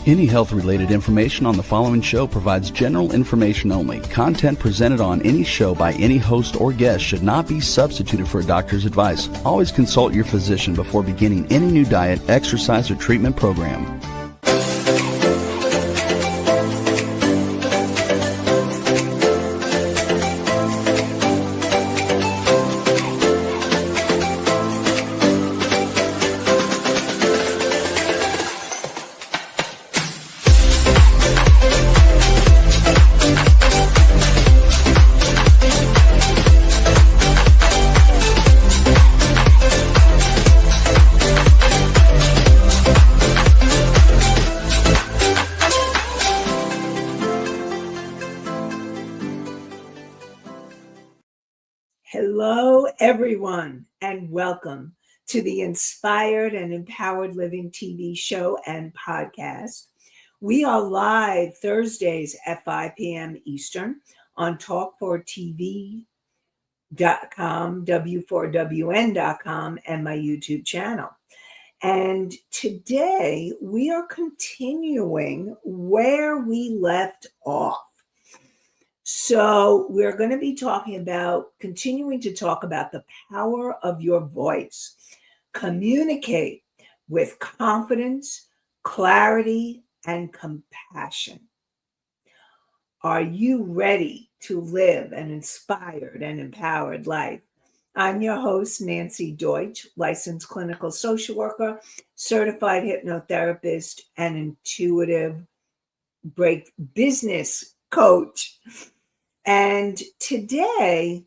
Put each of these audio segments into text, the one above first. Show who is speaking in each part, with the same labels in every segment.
Speaker 1: Any health-related information on the following show provides general information only. Content presented on any show by any host or guest should not be substituted for a doctor's advice. Always consult your physician before beginning any new diet, exercise, or treatment program.
Speaker 2: Hello, everyone, and welcome to the Inspired and Empowered Living TV show and podcast. We are live Thursdays at 5 p.m. Eastern on talk4tv.com, w4wn.com, and my YouTube channel. And today we are continuing where we left off. So we're going to be continuing to talk about the power of your voice. Communicate with confidence, clarity, and compassion. Are you ready to live an inspired and empowered life? I'm your host, Nanci Deutsch, licensed clinical social worker, certified hypnotherapist, and intuitive business coach. And today,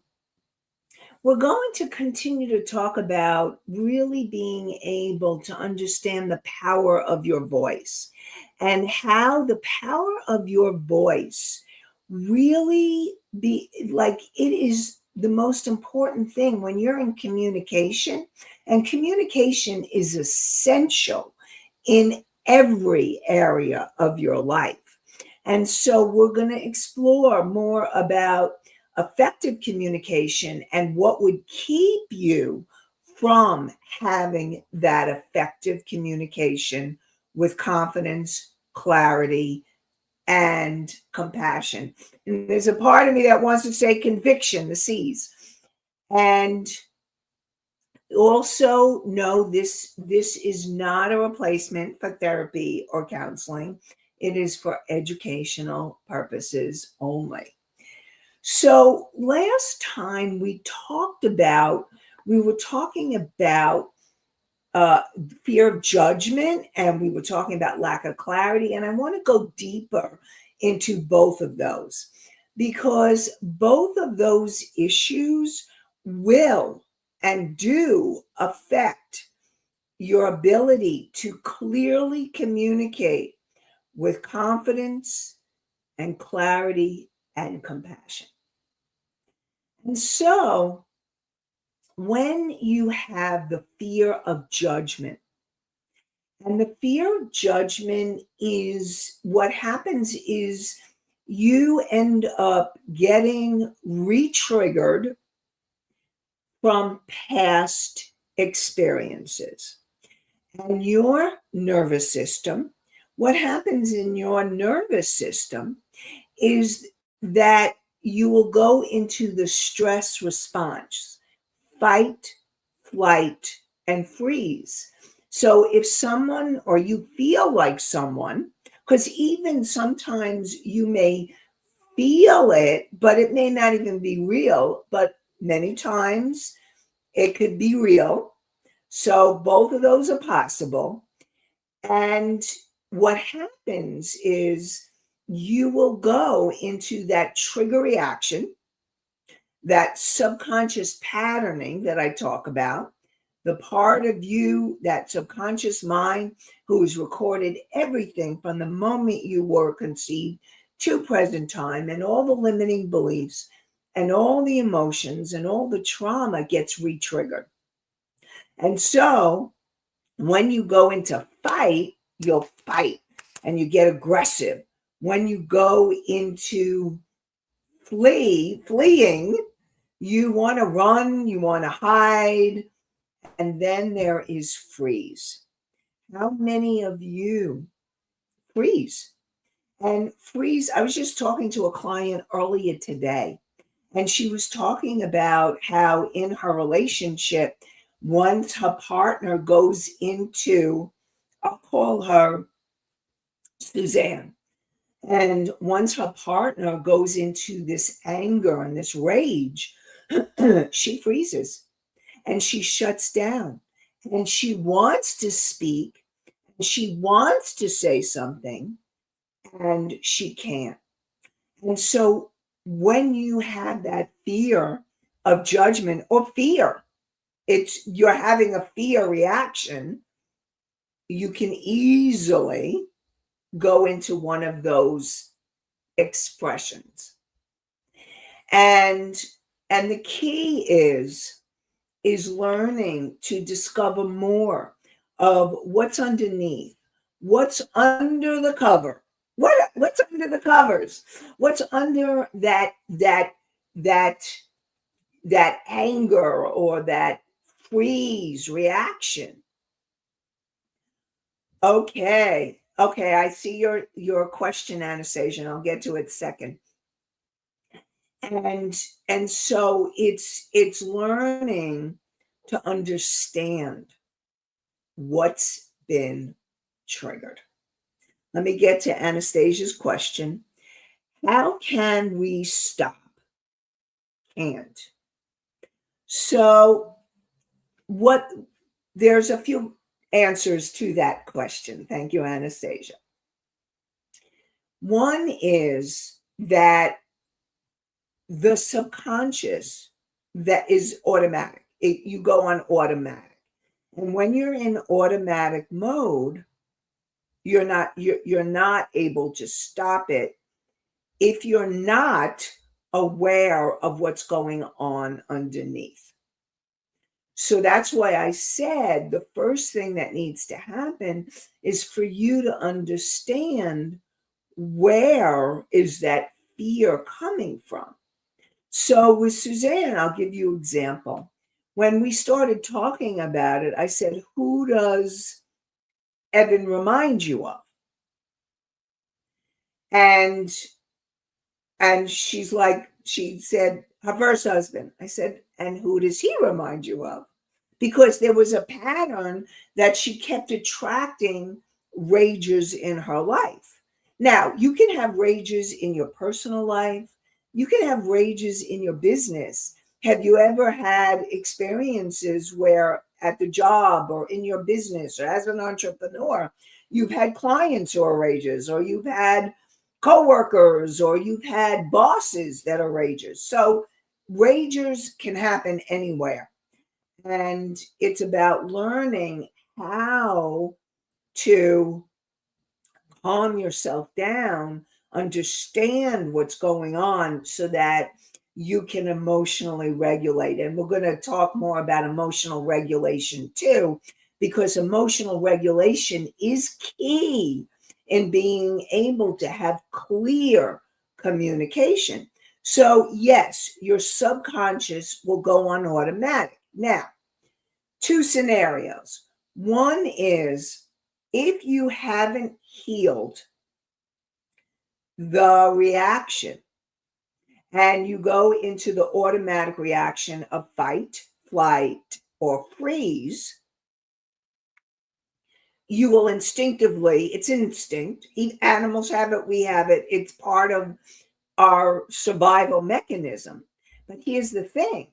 Speaker 2: we're going to continue to talk about really being able to understand the power of your voice and how the power of your voice really it is the most important thing when you're in communication. And communication is essential in every area of your life. And so we're going to explore more about effective communication and what would keep you from having that effective communication with confidence, clarity, and compassion. And there's a part of me that wants to say conviction, the C's. And also know this is not a replacement for therapy or counseling. It is for educational purposes only. So last time we were talking about fear of judgment, and we were talking about lack of clarity. And I want to go deeper into both of those because both of those issues will and do affect your ability to clearly communicate with confidence and clarity and compassion. And so when you have the fear of judgment, and the fear of judgment is what happens is you end up getting re-triggered from past experiences. And your nervous system, what happens in your nervous system is that you will go into the stress response, fight, flight, and freeze. So if someone or you feel like someone, because even sometimes you may feel it, but it may not even be real, but many times it could be real. So both of those are possible. And what happens is you will go into that trigger reaction, that subconscious patterning that I talk about, the part of you, that subconscious mind who has recorded everything from the moment you were conceived to present time, and all the limiting beliefs and all the emotions and all the trauma gets re-triggered. And so when you go into fight, you'll fight and you get aggressive. When you go into fleeing, you want to run, you want to hide, and then there is freeze. How many of you freeze. And freeze, I was just talking to a client earlier today, and she was talking about how in her relationship, once her partner goes into, I'll call her Suzanne, and once her partner goes into this anger and this rage, she freezes and she shuts down and she wants to speak and she wants to say something and she can't. And so when you have that fear of judgment or fear, it's you're having a fear reaction, you can easily go into one of those expressions. And the key is learning to discover more of what's underneath, what's under the cover. What's under the covers? What's under that that anger or that freeze reaction? Okay. Okay, I see your question, Anastasia, and I'll get to it second. And so it's learning to understand what's been triggered. Let me get to Anastasia's question. How can we stop? Can't. So what there's a few answers to that question. Thank you, Anastasia. One is that the subconscious that is automatic. You go on automatic. And when you're in automatic mode, you're not able to stop it if you're not aware of what's going on underneath. So that's why I said the first thing that needs to happen is for you to understand where is that fear coming from. So with Suzanne, I'll give you an example. When we started talking about it, I said, who does Evan remind you of? And she's like, she said, her first husband. I said, and who does he remind you of? Because there was a pattern that she kept attracting ragers in her life. Now, you can have ragers in your personal life. You can have rages in your business. Have you ever had experiences where at the job or in your business or as an entrepreneur, you've had clients who are ragers, or you've had coworkers, or you've had bosses that are ragers? So ragers can happen anywhere. And it's about learning how to calm yourself down, understand what's going on so that you can emotionally regulate. And we're going to talk more about emotional regulation too, because emotional regulation is key in being able to have clear communication. So yes, your subconscious will go on automatic. Now, two scenarios. One is if you haven't healed the reaction and you go into the automatic reaction of fight, flight, or freeze, you will instinctively, it's instinct. Animals have it, we have it. It's part of our survival mechanism. But here's the thing.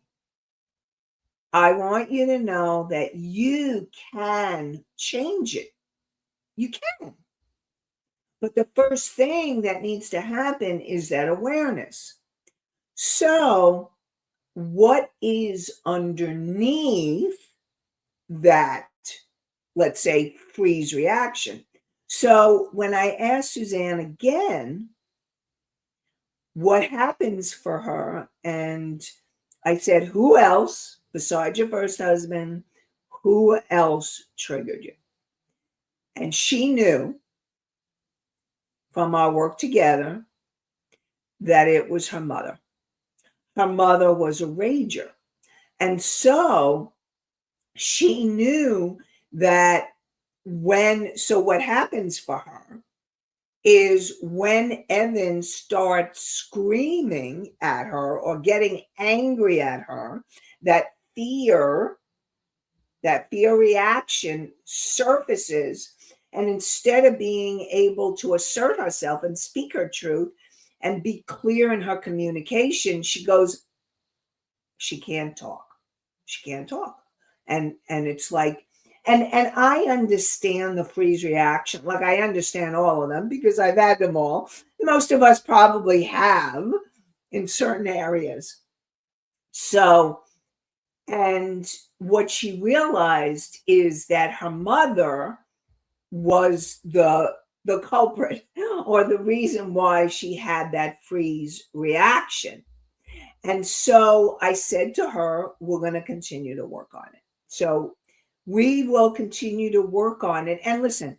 Speaker 2: I want you to know that you can change it. You can. But the first thing that needs to happen is that awareness. So, what is underneath that, let's say, freeze reaction? So, when I asked Suzanne again, what happens for her? And I said, who else besides your first husband, who else triggered you? And she knew from our work together that it was her mother. Her mother was a rager. And so she knew that so what happens for her is when Evan starts screaming at her or getting angry at her, that fear reaction surfaces. And instead of being able to assert herself and speak her truth and be clear in her communication, she goes, she can't talk. She can't talk. And it's like, and I understand the freeze reaction. Like, I understand all of them because I've had them all. Most of us probably have in certain areas. So, and what she realized is that her mother was the culprit or the reason why she had that freeze reaction. And so I said to her, we're going to continue to work on it. So we will continue to work on it. And listen,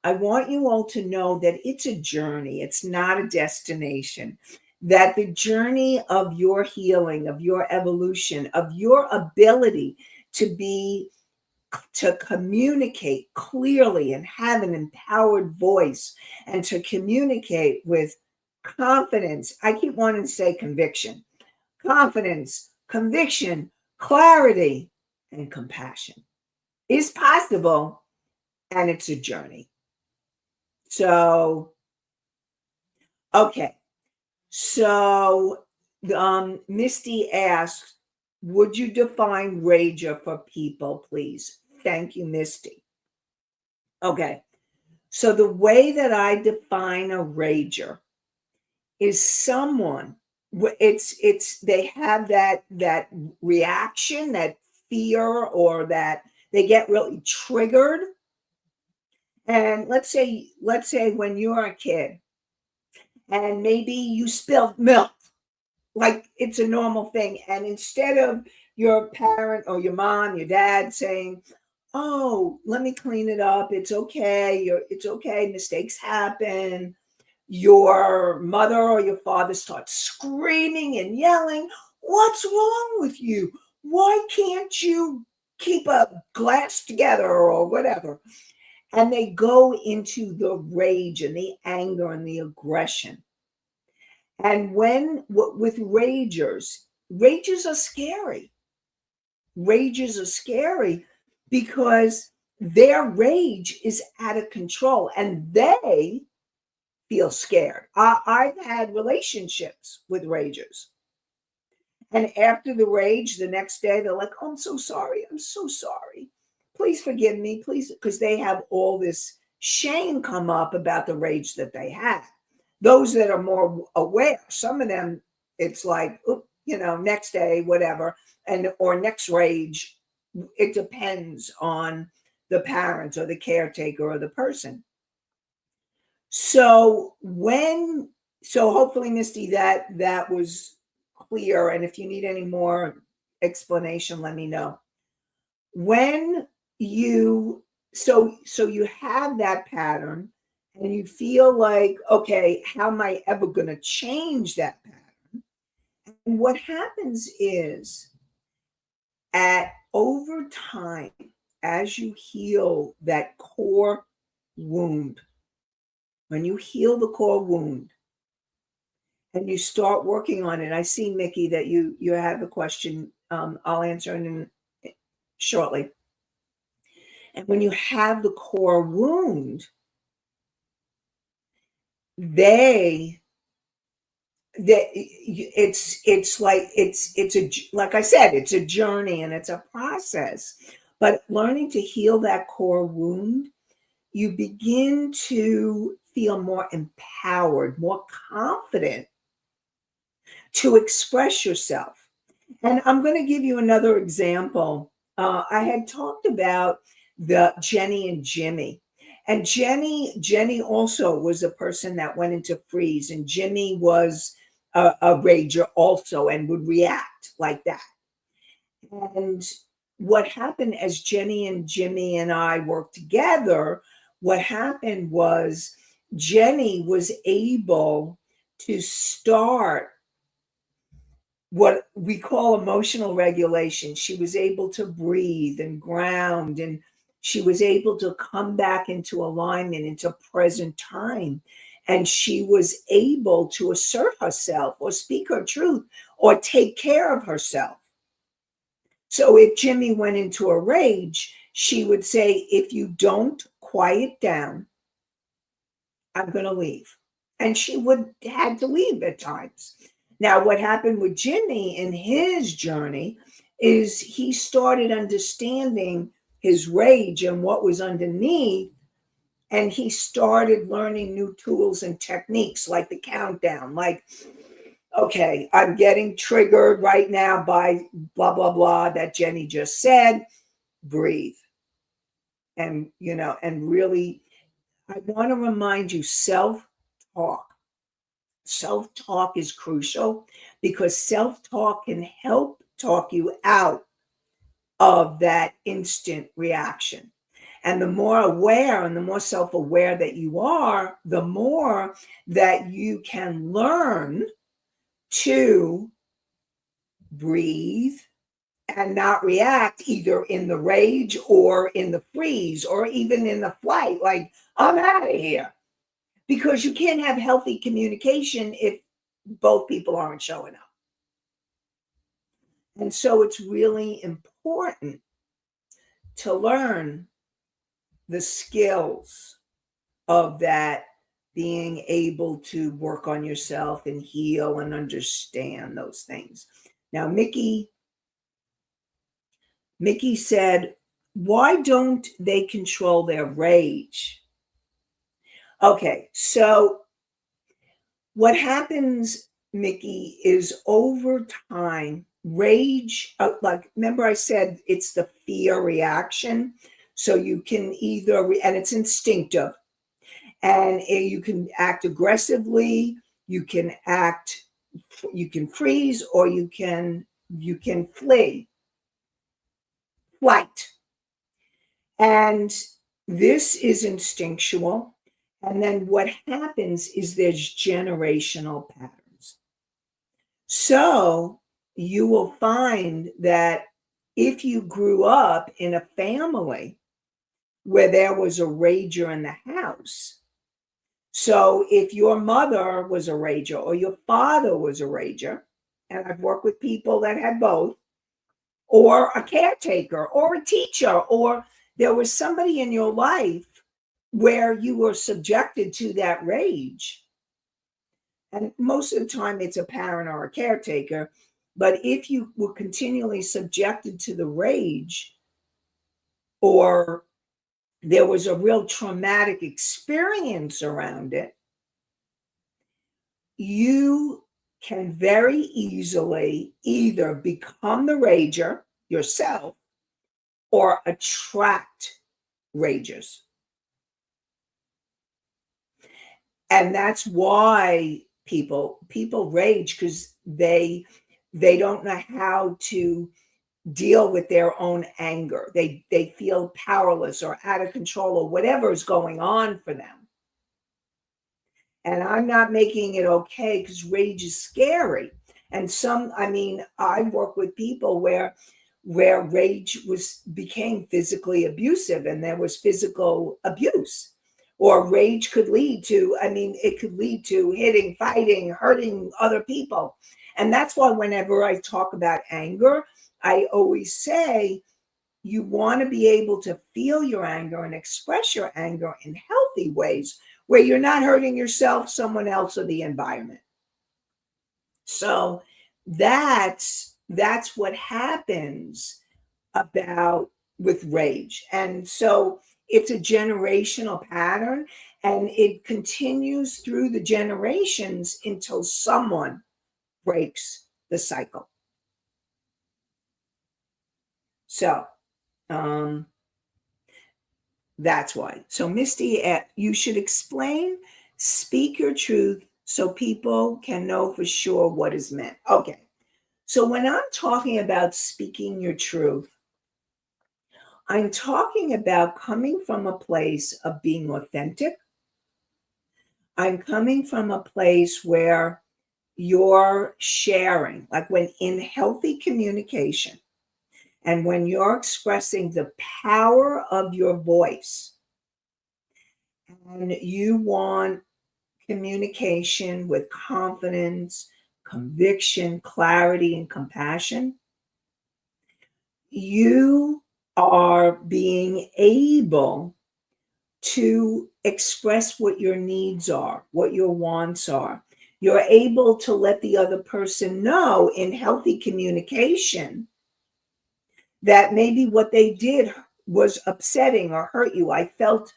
Speaker 2: I want you all to know that it's a journey, it's not a destination. That the journey of your healing, of your evolution, of your ability to communicate clearly and have an empowered voice and to communicate with confidence. I keep wanting to say conviction, confidence, conviction, clarity, and compassion is possible, and it's a journey. So, okay. So, Misty asks, would you define rager for people, please? Thank you, Misty. Okay. So the way that I define a rager is someone, it's they have that reaction, that fear, or that they get really triggered. And let's say when you're a kid and maybe you spilled milk, like it's a normal thing, and instead of your parent or your mom, your dad saying, "Oh, let me clean it up. It's okay. It's okay. Mistakes happen." Your mother or your father starts screaming and yelling, "What's wrong with you? Why can't you keep a glass together?" or whatever. And they go into the rage and the anger and the aggression. And with rages are scary. Rages are scary because their rage is out of control and they feel scared. I've had relationships with ragers. And after the rage, the next day, they're like, "Oh, I'm so sorry. I'm so sorry. Please forgive me, please." Because they have all this shame come up about the rage that they had. Those that are more aware, some of them, it's like, next day, whatever, or next rage. It depends on the parent or the caretaker or the person. So hopefully, Misty, that was clear. And if you need any more explanation, let me know. When you so you have that pattern and you feel like, okay, how am I ever going to change that pattern? And what happens is over time, as you heal that core wound, when you heal the core wound and you start working on it, I see, Mickey, that you have a question. I'll answer it shortly. And when you have the core wound, it's like I said, it's a journey and it's a process. But learning to heal that core wound, you begin to feel more empowered, more confident to express yourself. And I'm going to give you another example. I had talked about the Jenny and Jimmy. And Jenny also was a person that went into freeze, and Jimmy was a rager also and would react like that. And what happened as Jenny and Jimmy and I worked together, what happened was Jenny was able to start what we call emotional regulation. She was able to breathe and ground, and she was able to come back into alignment, into present time. and she was able to assert herself or speak her truth or take care of herself. So if Jimmy went into a rage, she would say, if you don't quiet down, I'm going to leave. And she would had to leave at times. Now, what happened with Jimmy in his journey is he started understanding his rage and what was underneath, and he started learning new tools and techniques like the countdown, like, okay, I'm getting triggered right now by blah, blah, blah that Jenny just said. Breathe. And, and really, I want to remind you, self-talk. Self-talk is crucial because self-talk can help talk you out of that instant reaction. And the more aware and the more self-aware that you are, the more that you can learn to breathe and not react either in the rage or in the freeze or even in the flight, like, I'm out of here. Because you can't have healthy communication if both people aren't showing up. And so it's really important to learn the skills of that, being able to work on yourself and heal and understand those things. Now, Mickey said, why don't they control their rage? Okay, so what happens, Mickey, is over time, rage, like, remember I said it's the fear reaction. So you can either, and it's instinctive, and you can act aggressively, you can freeze, or you can flee, flight. And this is instinctual. And then what happens is there's generational patterns. So you will find that if you grew up in a family where there was a rager in the house, so if your mother was a rager or your father was a rager, and I've worked with people that had both, or a caretaker or a teacher, or there was somebody in your life where you were subjected to that rage. And most of the time it's a parent or a caretaker. But if you were continually subjected to the rage, or there was a real traumatic experience around it, you can very easily either become the rager yourself or attract ragers. And that's why people rage, because they don't know how to deal with their own anger. They feel powerless or out of control or whatever is going on for them. And I'm not making it okay, because rage is scary. And I've worked with people where rage became physically abusive, and there was physical abuse. Or rage could lead to, it could lead to hitting, fighting, hurting other people. And that's why whenever I talk about anger, I always say you want to be able to feel your anger and express your anger in healthy ways where you're not hurting yourself, someone else, or the environment. So that's what happens with rage. And so it's a generational pattern, and it continues through the generations until someone breaks the cycle. So that's why. So Misty, you should speak your truth so people can know for sure what is meant. Okay. So when I'm talking about speaking your truth, I'm talking about coming from a place of being authentic. I'm coming from a place where you're sharing, like when in healthy communication, and when you're expressing the power of your voice, and you want communication with confidence, conviction, clarity, and compassion, you are being able to express what your needs are, what your wants are. You're able to let the other person know in healthy communication that maybe what they did was upsetting or hurt you. I felt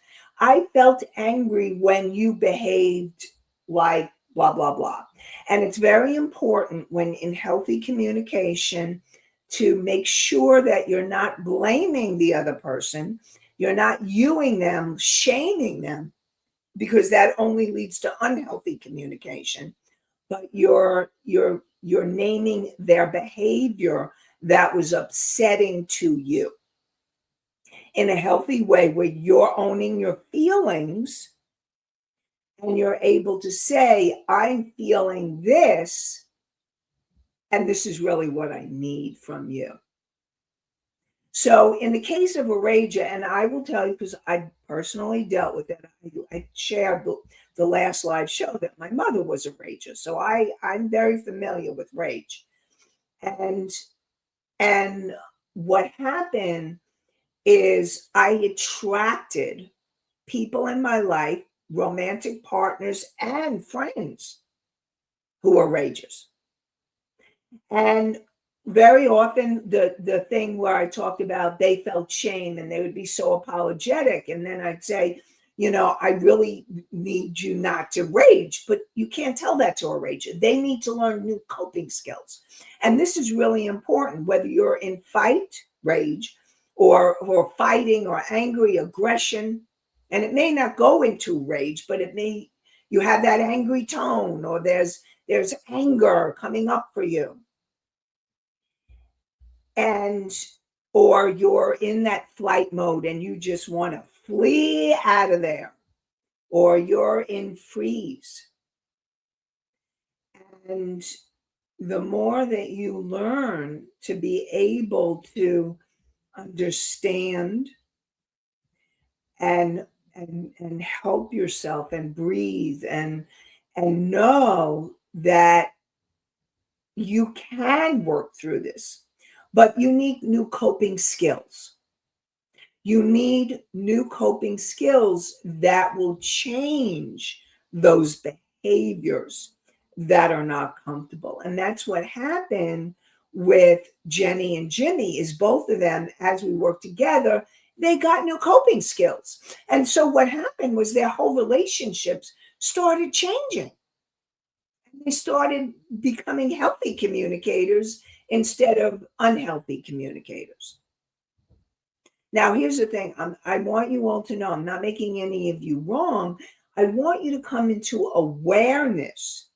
Speaker 2: angry when you behaved like blah blah blah. And it's very important when in healthy communication to make sure that you're not blaming the other person, you're not viewing them, shaming them, because that only leads to unhealthy communication, but you're naming their behavior that was upsetting to you in a healthy way where you're owning your feelings and you're able to say, I'm feeling this, and this is really what I need from you. So in the case of a rager, and I will tell you because I personally dealt with it, I shared the last live show that my mother was a rager. So I'm very familiar with rage. And what happened is I attracted people in my life, romantic partners and friends who are ragers. And very often the thing where I talked about they felt shame and they would be so apologetic. And then I'd say, I really need you not to rage, but you can't tell that to a rager. They need to learn new coping skills. And this is really important, whether you're in fight, rage, or fighting or angry, aggression. And it may not go into rage, but you have that angry tone, or there's anger coming up for you. And or you're in that flight mode and you just want to flee out of there, or you're in freeze. And the more that you learn to be able to understand and help yourself and breathe and know that you can work through this, but you need new coping skills. You need new coping skills that will change those behaviors that are not comfortable. And that's what happened with Jenny and Jimmy, is both of them, as we worked together, they got new coping skills. And so what happened was their whole relationships started changing. They started becoming healthy communicators instead of unhealthy communicators. Now, here's the thing. I want you all to know, I'm not making any of you wrong. I want you to come into awareness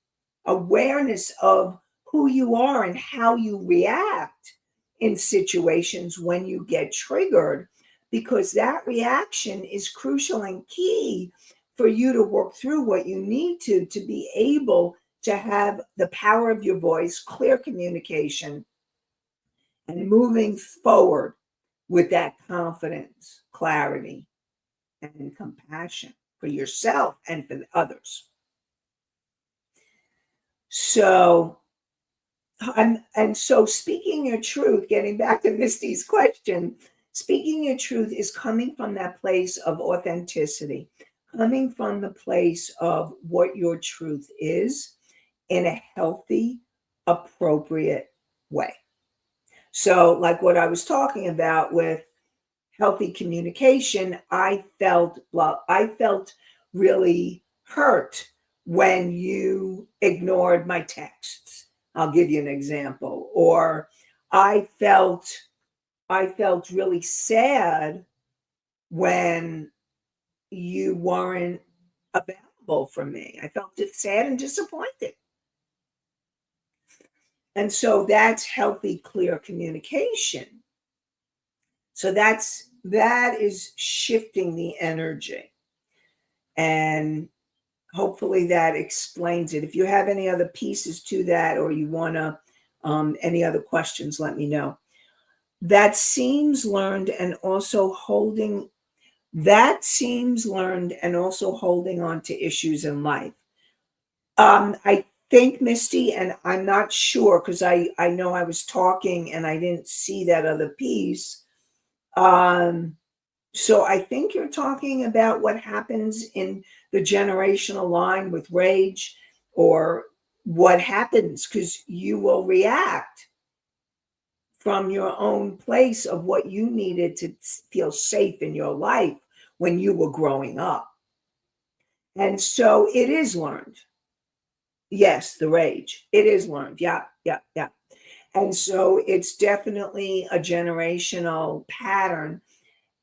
Speaker 2: of who you are and how you react in situations when you get triggered, because that reaction is crucial and key for you to work through what you need to be able to have the power of your voice, clear communication, and moving forward with that confidence, clarity, and compassion for yourself and for others. So, and so speaking your truth, getting back to Misty's question, speaking your truth is coming from that place of authenticity, coming from the place of what your truth is in a healthy, appropriate way. So, like what I was talking about with healthy communication, I felt really hurt when you ignored my texts. I'll give you an example. Or I felt really sad when you weren't available for me. I felt sad and disappointed. And so that's healthy, clear communication. So that is shifting the energy. And hopefully that explains it. If you have any other pieces to that, or you want to, any other questions, let me know. That seems learned and also holding on to issues in life. I think Misty, and I'm not sure because I know I was talking and I didn't see that other piece. Um, so I think you're talking about what happens in the generational line with rage, or what happens because you will react from your own place of what you needed to feel safe in your life when you were growing up. And so it is learned. Yes, the rage. It is learned. Yeah, yeah, yeah. And so it's definitely a generational pattern.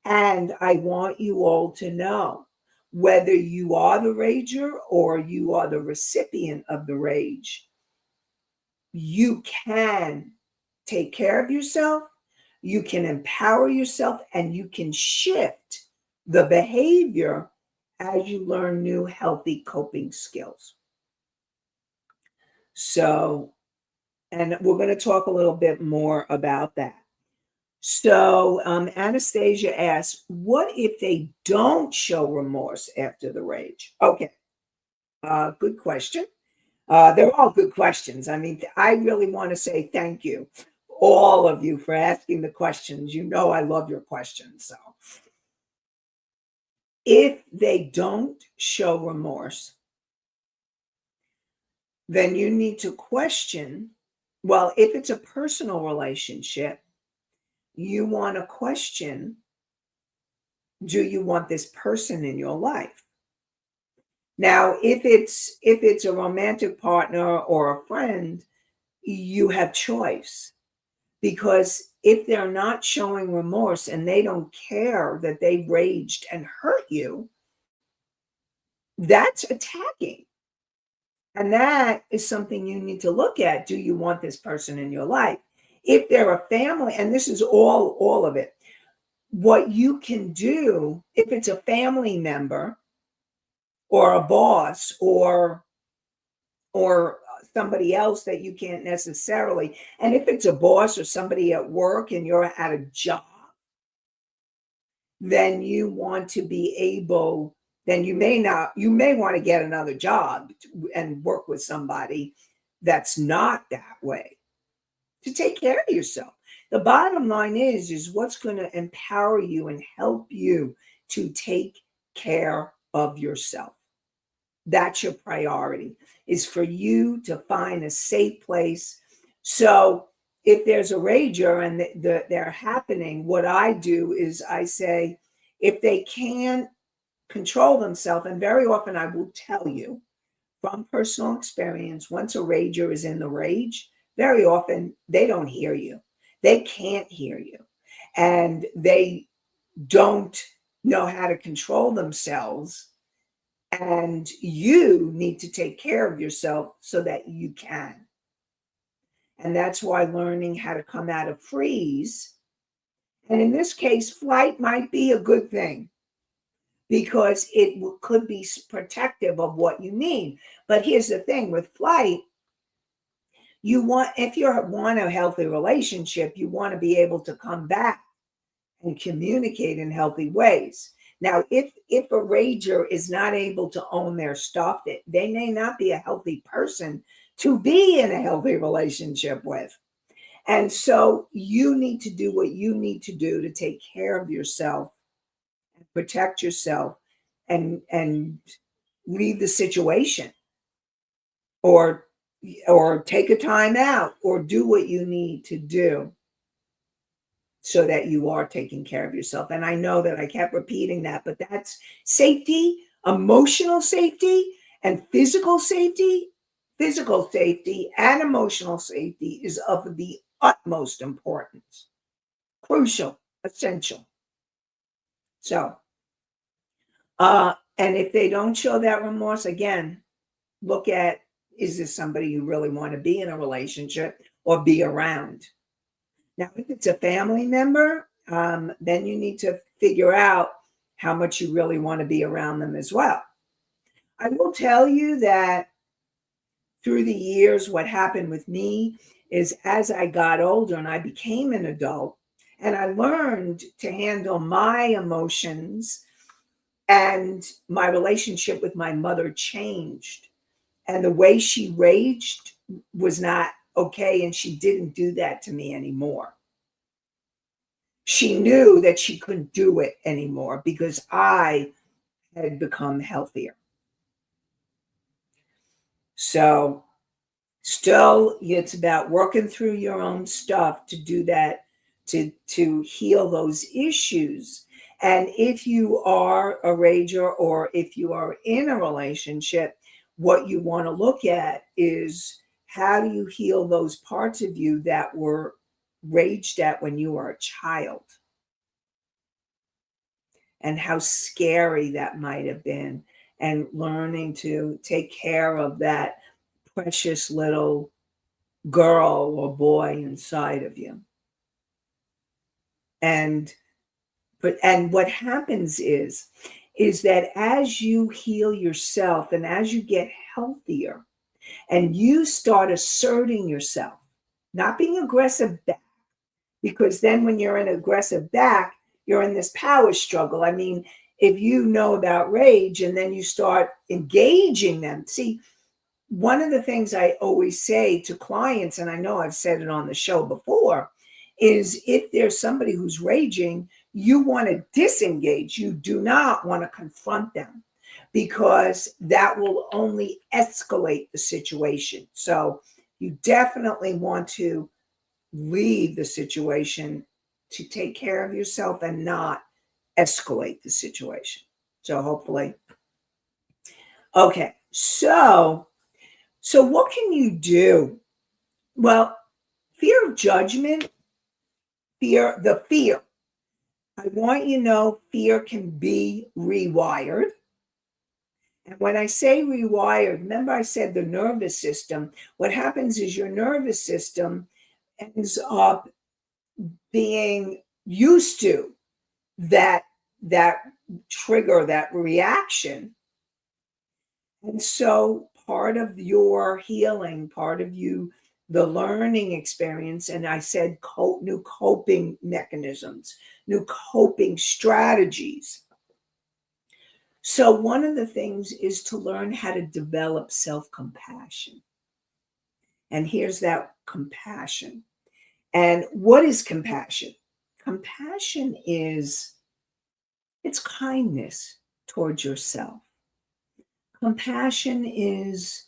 Speaker 2: And I want you all to know, whether you are the rager or you are the recipient of the rage, you can take care of yourself, you can empower yourself, and you can shift the behavior as you learn new healthy coping skills. So, and we're going to talk a little bit more about that. So, Anastasia asks, what if they don't show remorse after the rage? Okay, good question. They're all good questions. I mean, I really want to say thank you, all of you, for asking the questions. You know, I love your questions. So, if they don't show remorse, then you need to question. Well, if it's a personal relationship, you want to question, do you want this person in your life? Now, if it's a romantic partner or a friend, you have choice, because if they're not showing remorse and they don't care that they raged and hurt you, that's attacking. And that is something you need to look at. Do you want this person in your life? If they're a family, and this is all of it, what you can do if it's a family member or a boss or somebody else that you can't necessarily, and if it's a boss or somebody at work and you're at a job, then you want to be able, then you may want to get another job and work with somebody that's not that way, to take care of yourself. The bottom line is what's going to empower you and help you to take care of yourself. That's your priority, is for you to find a safe place. So if there's a rager and they're happening, what I do is I say, if they can't control themselves, and very often I will tell you from personal experience, once a rager is in the rage, very often they don't hear you. They can't hear you. And they don't know how to control themselves. And you need to take care of yourself so that you can. And that's why learning how to come out of freeze, and in this case, flight might be a good thing because it could be protective of what you need. But here's the thing with flight, if you want a healthy relationship, you want to be able to come back and communicate in healthy ways. Now, if a rager is not able to own their stuff, they may not be a healthy person to be in a healthy relationship with. And so you need to do what you need to do to take care of yourself, protect yourself, and leave the situation, or take a time out, or do what you need to do so that you are taking care of yourself. And I know that I kept repeating that, but that's safety, emotional safety, and physical safety. Physical safety and emotional safety is of the utmost importance, crucial, essential. So, and if they don't show that remorse, again, look at, is this somebody you really want to be in a relationship or be around? Now, if it's a family member, then you need to figure out how much you really want to be around them as well. I will tell you that through the years, what happened with me is, as I got older and I became an adult, and I learned to handle my emotions, and my relationship with my mother changed And the way she raged was not okay. And she didn't do that to me anymore. She knew that she couldn't do it anymore because I had become healthier. So still, it's about working through your own stuff to do that, to heal those issues. And if you are a rager or if you are in a relationship, what you want to look at is how do you heal those parts of you that were raged at when you were a child, and how scary that might have been, and learning to take care of that precious little girl or boy inside of you. And what happens is that as you heal yourself and as you get healthier and you start asserting yourself, not being aggressive back, because then when you're in aggressive back, you're in this power struggle. I mean, if you know about rage and then you start engaging them, see, one of the things I always say to clients, and I know I've said it on the show before, is if there's somebody who's raging, you want to disengage. You do not want to confront them because that will only escalate the situation. So you definitely want to leave the situation to take care of yourself and not escalate the situation. So hopefully, okay. So what can you do? Well, fear of judgment, the fear. I want you to know fear can be rewired. And when I say rewired, remember I said the nervous system. What happens is your nervous system ends up being used to that trigger, that reaction. And so part of your healing, part of you, the learning experience, and I said new coping mechanisms, new coping strategies. So one of the things is to learn how to develop self-compassion. And here's that compassion. And what is compassion? Compassion it's kindness towards yourself. Compassion is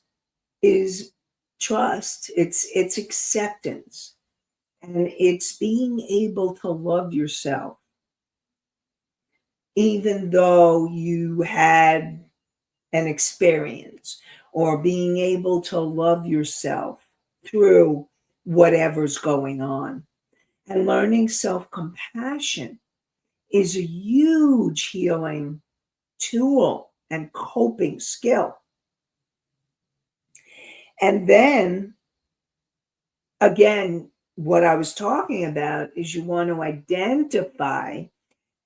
Speaker 2: trust. It's acceptance. And it's being able to love yourself even though you had an experience, or being able to love yourself through whatever's going on. And learning self-compassion is a huge healing tool and coping skill. And then again, what I was talking about is you want to identify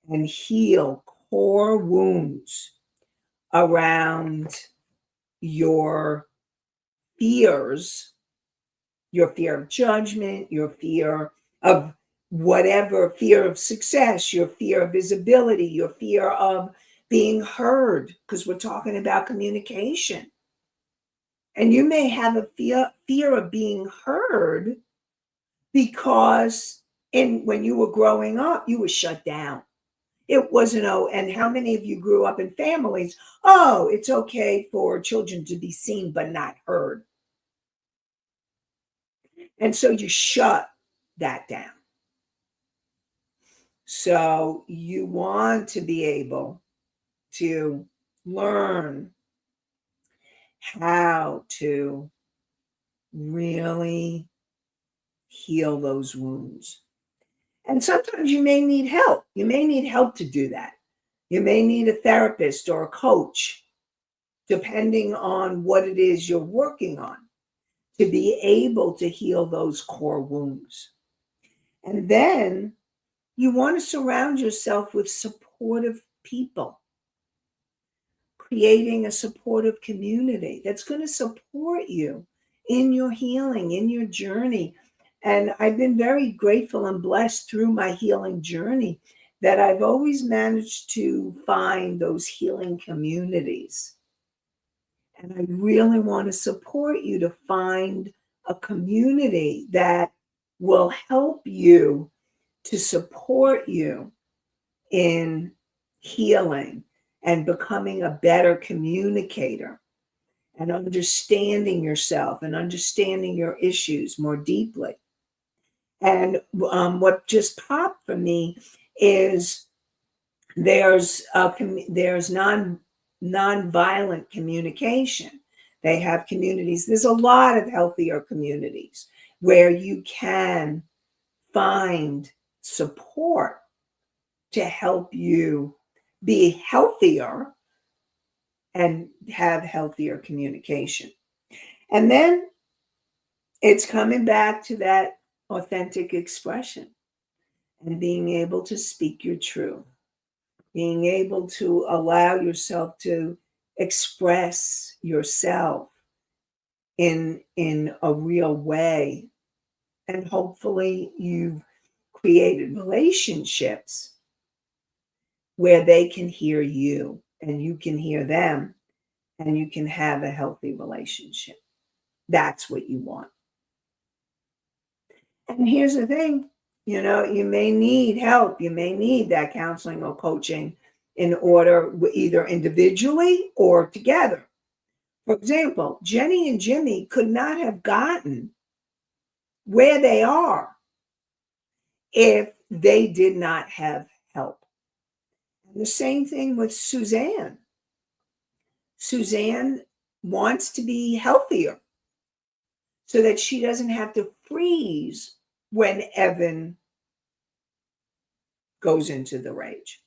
Speaker 2: and heal core wounds around your fears, your fear of judgment, your fear of whatever, fear of success, your fear of visibility, your fear of being heard, because we're talking about communication. And you may have a fear of being heard because when you were growing up, you were shut down. It wasn't, and how many of you grew up in families? Oh, it's okay for children to be seen but not heard. And so you shut that down. So you want to be able to learn how to really heal those wounds. And sometimes you may need help. You may need help to do that. You may need a therapist or a coach, depending on what it is you're working on, to be able to heal those core wounds. And then you want to surround yourself with supportive people, creating a supportive community that's going to support you in your healing, in your journey. And I've been very grateful and blessed through my healing journey that I've always managed to find those healing communities. And I really want to support you to find a community that will help you, to support you in healing and becoming a better communicator and understanding yourself and understanding your issues more deeply. And what just popped for me is there's nonviolent communication. They have communities. There's a lot of healthier communities where you can find support to help you be healthier and have healthier communication. And then it's coming back to that authentic expression and being able to speak your truth, being able to allow yourself to express yourself in a real way. And hopefully you've created relationships where they can hear you and you can hear them and you can have a healthy relationship. That's what you want. And here's the thing, you may need help. You may need that counseling or coaching in order, either individually or together. For example, Jenny and Jimmy could not have gotten where they are if they did not have help. And the same thing with Suzanne. Suzanne wants to be healthier so that she doesn't have to freeze when Evan goes into the rage.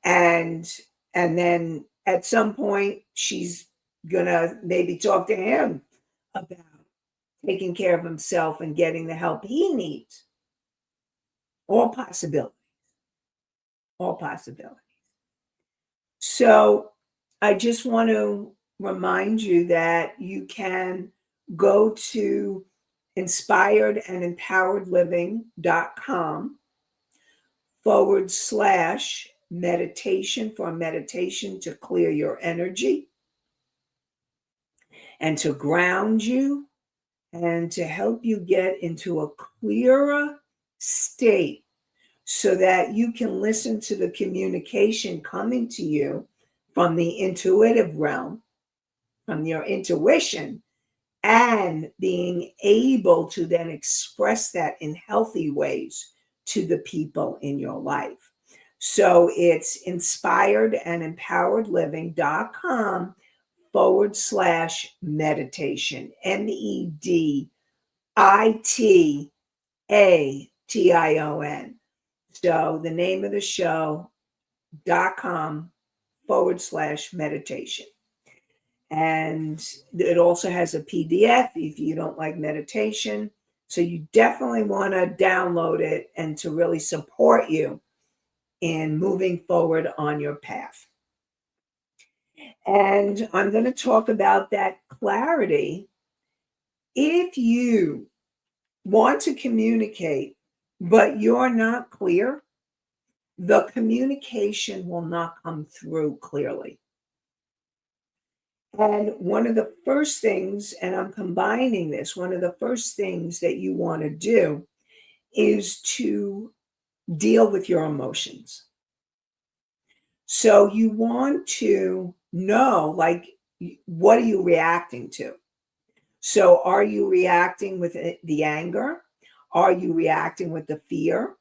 Speaker 2: And then at some point she's gonna maybe talk to him about taking care of himself and getting the help he needs. All possibilities. All possibilities. So I just want to remind you that you can go to inspiredandempoweredliving.com/meditation for a meditation to clear your energy and to ground you and to help you get into a clearer state so that you can listen to the communication coming to you from the intuitive realm, from your intuition, and being able to then express that in healthy ways to the people in your life. So it's inspiredandempoweredliving.com/meditation, MEDITATION. So the name of the show.com/meditation. And it also has a PDF if you don't like meditation. So you definitely want to download it and to really support you in moving forward on your path. And I'm going to talk about that clarity. If you want to communicate, but you're not clear, the communication will not come through clearly. And one of the first things, and I'm combining this, one of the first things that you want to do is to deal with your emotions. So you want to know, like, what are you reacting to? So are you reacting with the anger? Are you reacting with the fear?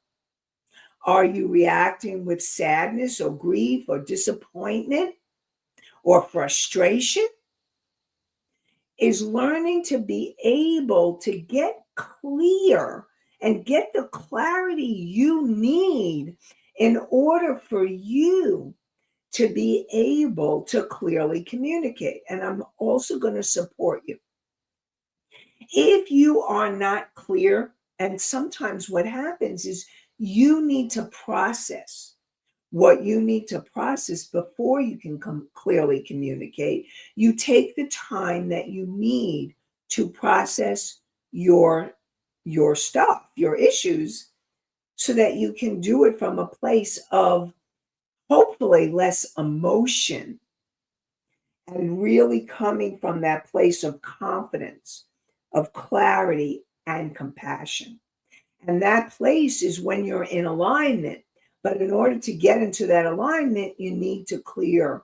Speaker 2: Are you reacting with sadness or grief or disappointment or frustration? Is learning to be able to get clear and get the clarity you need in order for you to be able to clearly communicate. And I'm also going to support you. If you are not clear, and sometimes what happens is you need to process what you need to process before you can clearly communicate. You take the time that you need to process your stuff, your issues, so that you can do it from a place of hopefully less emotion and really coming from that place of confidence, of clarity, and compassion. And that place is when you're in alignment. But in order to get into that alignment, you need to clear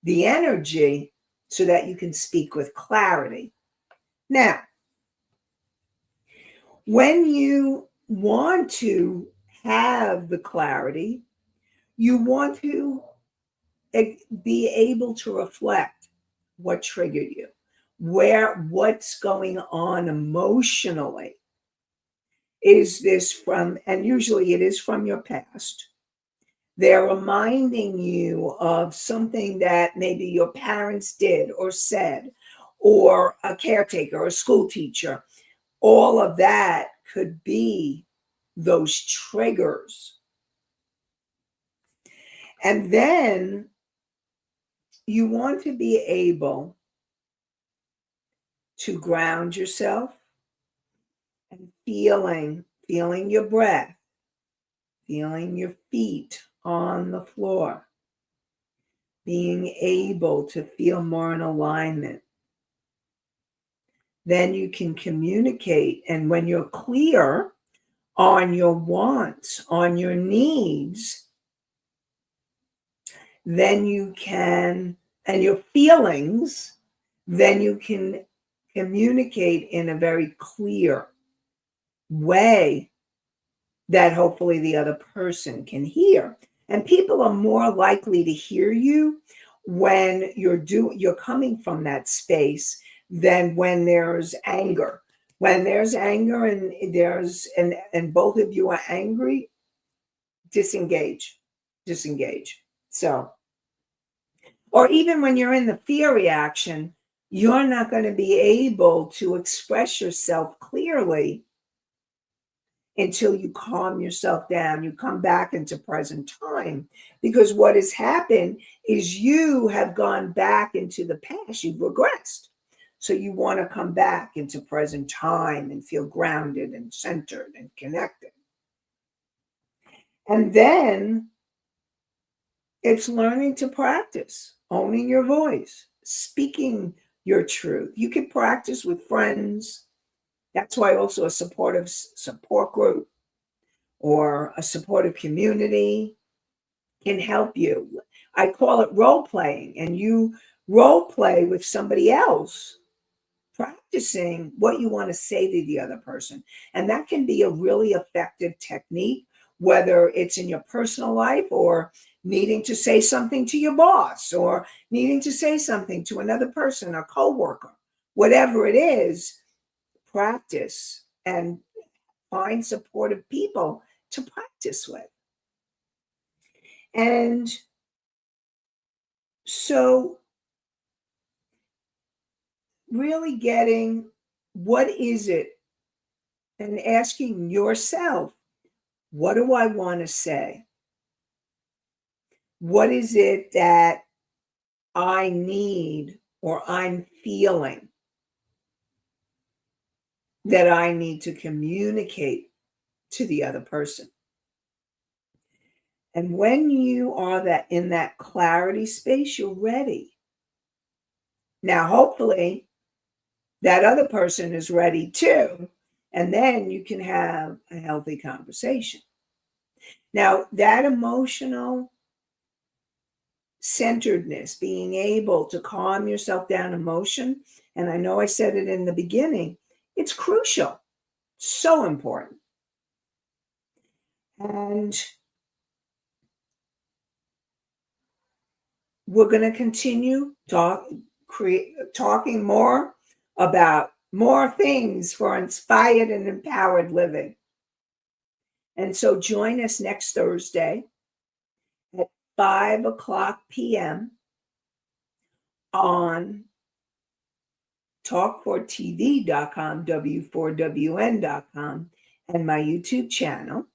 Speaker 2: the energy so that you can speak with clarity. Now, when you want to have the clarity, you want to be able to reflect what triggered you, what's going on emotionally. Is this from, and usually it is from your past. They're reminding you of something that maybe your parents did or said, or a caretaker, or a school teacher. All of that could be those triggers. And then you want to be able to ground yourself and feeling your breath, feeling your feet on the floor, being able to feel more in alignment. Then you can communicate. And when you're clear on your wants, on your needs, then you can, and your feelings, then you can communicate in a very clear way that hopefully the other person can hear. And people are more likely to hear you when you're coming from that space than when there's anger. When there's anger and both of you are angry, disengage. So, or even when you're in the fear reaction, you're not going to be able to express yourself clearly until you calm yourself down, you come back into present time. Because what has happened is you have gone back into the past, you've regressed. So you want to come back into present time and feel grounded and centered and connected. And then it's learning to practice, owning your voice, speaking your truth. You can practice with friends. That's why also a supportive support group or a supportive community can help you. I call it role playing, and you role play with somebody else, practicing what you want to say to the other person. And that can be a really effective technique, whether it's in your personal life or needing to say something to your boss or needing to say something to another person, a coworker, whatever it is, practice and find supportive people to practice with. And so really getting what is it and asking yourself, what do I want to say? What is it that I need or I'm feeling that I need to communicate to the other person? And when you are in that clarity space, you're ready. Now, hopefully, that other person is ready too. And then you can have a healthy conversation. Now, that emotional centeredness, being able to calm yourself down emotion, and I know I said it in the beginning, it's crucial, so important. And we're going to continue talking more about more things for inspired and empowered living. And so join us next Thursday at 5:00 p.m. on talk4tv.com, w4wn.com, and my YouTube channel.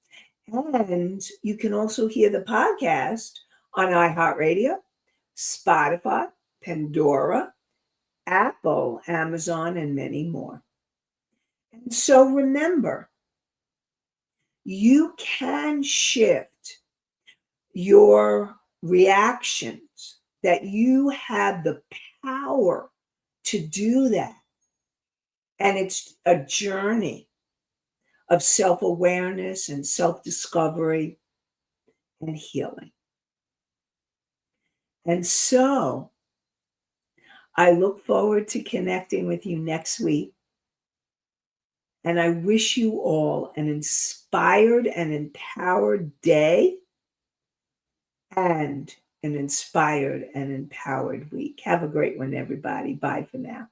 Speaker 2: And you can also hear the podcast on iHeartRadio, Spotify, Pandora, Apple, Amazon, and many more. And so remember, you can shift your reactions that you have the power to do that. And it's a journey of self-awareness and self-discovery and healing. And so I look forward to connecting with you next week. And I wish you all an inspired and empowered day and an inspired and empowered week. Have a great one, everybody. Bye for now.